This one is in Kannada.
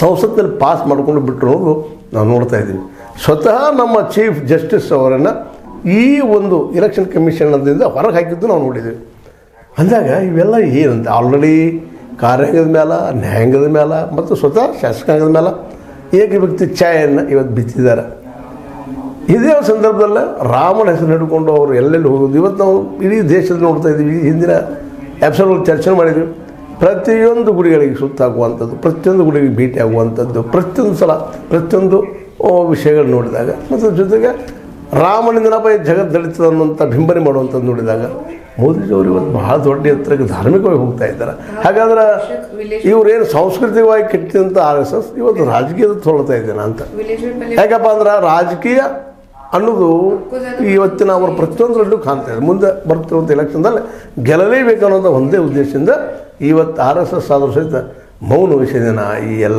ಸಂಸತ್ತಿನಲ್ಲಿ ಪಾಸ್ ಮಾಡಿಕೊಂಡು ಬಿಟ್ಟರು ಅನ್ನೋದು ನಾವು ನೋಡ್ತಾ ಇದ್ದೀವಿ. ಸ್ವತಃ ನಮ್ಮ ಚೀಫ್ ಜಸ್ಟಿಸ್ ಅವರನ್ನು ಈ ಒಂದು ಎಲೆಕ್ಷನ್ ಕಮಿಷನ್ದಿಂದ ಹೊರಗೆ ಹಾಕಿದ್ದು ನಾವು ನೋಡಿದ್ದೀವಿ. ಅಂದಾಗ ಇವೆಲ್ಲ ಏನಂತ ಆಲ್ರೆಡಿ ಕಾರ್ಯಾಂಗದ ಮೇಲೆ, ನ್ಯಾಯಾಂಗದ ಮೇಲೆ ಮತ್ತು ಸ್ವತಃ ಶಾಸಕಾಂಗದ ಮೇಲೆ ಏಕವ್ಯಕ್ತಿ ಛಾಯೆಯನ್ನು ಇವತ್ತು ಬಿತ್ತಿದ್ದಾರೆ. ಇದೇ ಸಂದರ್ಭದಲ್ಲಿ ರಾಮನ ಹೆಸರು ಹಿಡ್ಕೊಂಡು ಅವರು ಎಲ್ಲೆಲ್ಲಿ ಹೋಗೋದು ಇವತ್ತು ನಾವು ಇಡೀ ದೇಶದಲ್ಲಿ ನೋಡ್ತಾ ಇದ್ದೀವಿ. ಹಿಂದಿನ ಎಪಿಸೋಡ್ಗಳು ಚರ್ಚೆ ಮಾಡಿದ್ವಿ. ಪ್ರತಿಯೊಂದು ಗುಡಿಗಳಿಗೆ ಸುತ್ತಾಗುವಂಥದ್ದು, ಪ್ರತಿಯೊಂದು ಗುಡಿಗೆ ಭೇಟಿ ಆಗುವಂಥದ್ದು, ಪ್ರತಿಯೊಂದು ಸಲ ಪ್ರತಿಯೊಂದು ವಿಷಯಗಳು ನೋಡಿದಾಗ ಮತ್ತು ಜೊತೆಗೆ ರಾಮನಿಂದನಪ್ಪ ಜಗತ್ತು ದಳಿತದ ಅನ್ನುವಂಥ ಬಿಂಬನೆ ಮಾಡುವಂಥದ್ದು ನೋಡಿದಾಗ ಮೋದಿಜಿಯವರು ಇವತ್ತು ಬಹಳ ದೊಡ್ಡ ಎತ್ತರಕ್ಕೆ ಧಾರ್ಮಿಕವಾಗಿ ಹೋಗ್ತಾ ಇದ್ದಾರೆ. ಹಾಗಾದ್ರೆ ಇವರೇನು ಸಾಂಸ್ಕೃತಿಕವಾಗಿ ಕೆಟ್ಟಿದಂಥ RSS ಇವತ್ತು ರಾಜಕೀಯದ ತೊಗೊಳ್ತಾ ಇದ್ದೇನೆ ಅಂತ. ಯಾಕಪ್ಪ ಅಂದ್ರೆ ರಾಜಕೀಯ ಅನ್ನೋದು ಇವತ್ತಿನ ಅವರ ಪ್ರತಿಯೊಂದರಲ್ಲೂ ಕಾಣ್ತಾ ಇದೆ. ಮುಂದೆ ಬರ್ತಿರುವಂಥ ಎಲೆಕ್ಷನ್ದಲ್ಲಿ ಗೆಲ್ಲಲೇಬೇಕು ಅನ್ನೋಂಥ ಒಂದೇ ಉದ್ದೇಶದಿಂದ ಇವತ್ತು RSS ಆದರೂ ಸಹಿತ ಮೌನ ವಿಷಯದಿಂದ ಈ ಎಲ್ಲ